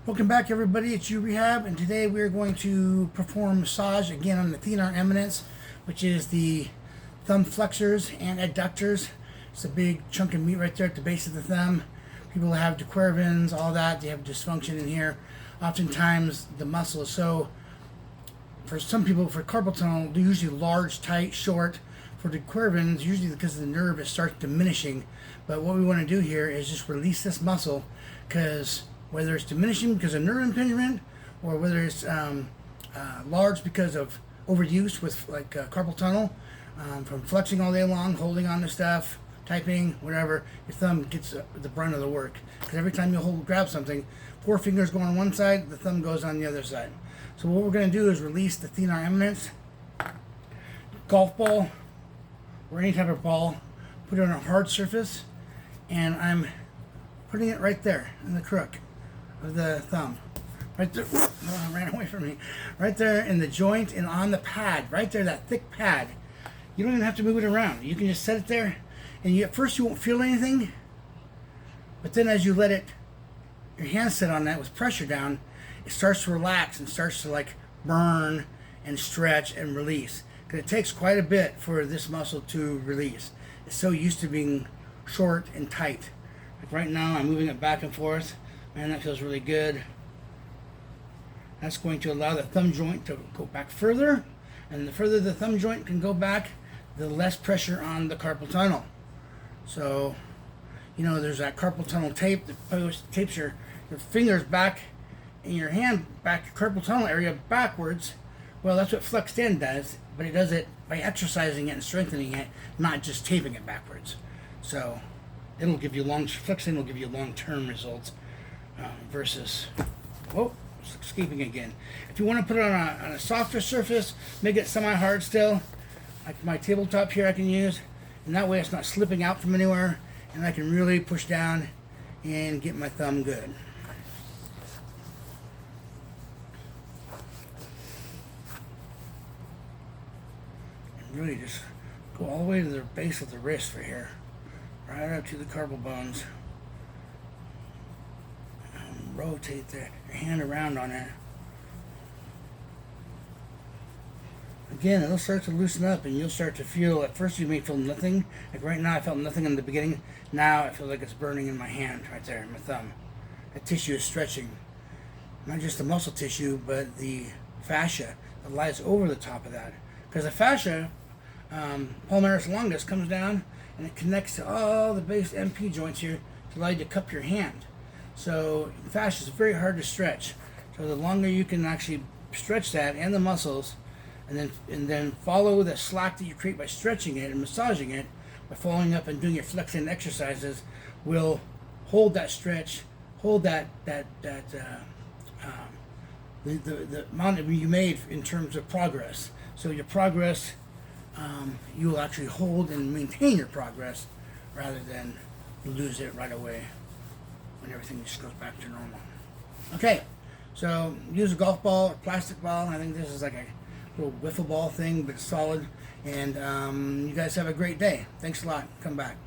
Welcome back, everybody. It's You Rehab, and today we're going to perform massage again on the thenar eminence, which is the thumb flexors and adductors. It's a big chunk of meat right there at the base of the thumb. People have the Quervains, all that, they have dysfunction in here. Oftentimes the muscle is so, for some people, for carpal tunnel, they're usually large, tight, short. For the Quervains, usually because of the nerve, it starts diminishing. But what we want to do here is just release this muscle, because whether it's diminishing because of nerve impingement, or whether it's large because of overuse with carpal tunnel, from flexing all day long, holding on to stuff, typing, whatever, your thumb gets the brunt of the work. Because every time you grab something, 4 fingers go on one side, the thumb goes on the other side. So what we're going to do is release the thenar eminence, golf ball, or any type of ball, put it on a hard surface, and I'm putting it right there in the crook of the thumb. Right there. Oh, it ran away from me. Right there in the joint and on the pad. Right there, that thick pad. You don't even have to move it around. You can just set it there, and at first you won't feel anything, but then as you let your hand sit on that with pressure down, it starts to relax and starts to burn and stretch and release. Because it takes quite a bit for this muscle to release. It's so used to being short and tight. Like right now, I'm moving it back and forth. Man, that feels really good. That's going to allow the thumb joint to go back further. And the further the thumb joint can go back, the less pressure on the carpal tunnel. So, there's that carpal tunnel tape that tapes your fingers back and your hand back, your carpal tunnel area backwards. Well, that's what Flexed In does, but it does it by exercising it and strengthening it, not just taping it backwards. So it'll give you Flexed In will give you long-term results versus, it's escaping again. If you want to put it on a softer surface, make it semi-hard still, like my tabletop here I can use, and that way it's not slipping out from anywhere, and I can really push down and get my thumb good. Really just go all the way to the base of the wrist right here, right up to the carpal bones, and rotate your hand around on it. Again, it'll start to loosen up, and you'll start to feel, at first you may feel nothing, like right now I felt nothing in the beginning. Now I feel like it's burning in my hand right there, in my thumb. That tissue is stretching, not just the muscle tissue, but the fascia that lies over the top of that. Because the fascia, palmaris longus, comes down and it connects to all the base MP joints here to allow you to cup your hand. So fascia is very hard to stretch. So the longer you can actually stretch that and the muscles, and then follow the slack that you create by stretching it and massaging it, by following up and doing your flexing exercises, will hold that stretch, hold the amount you made in terms of progress. So your progress, you will actually hold and maintain your progress rather than lose it right away when everything just goes back to normal. Okay, so use a golf ball or plastic ball. I think this is like a little wiffle ball thing, but it's solid. And you guys have a great day. Thanks a lot. Come back.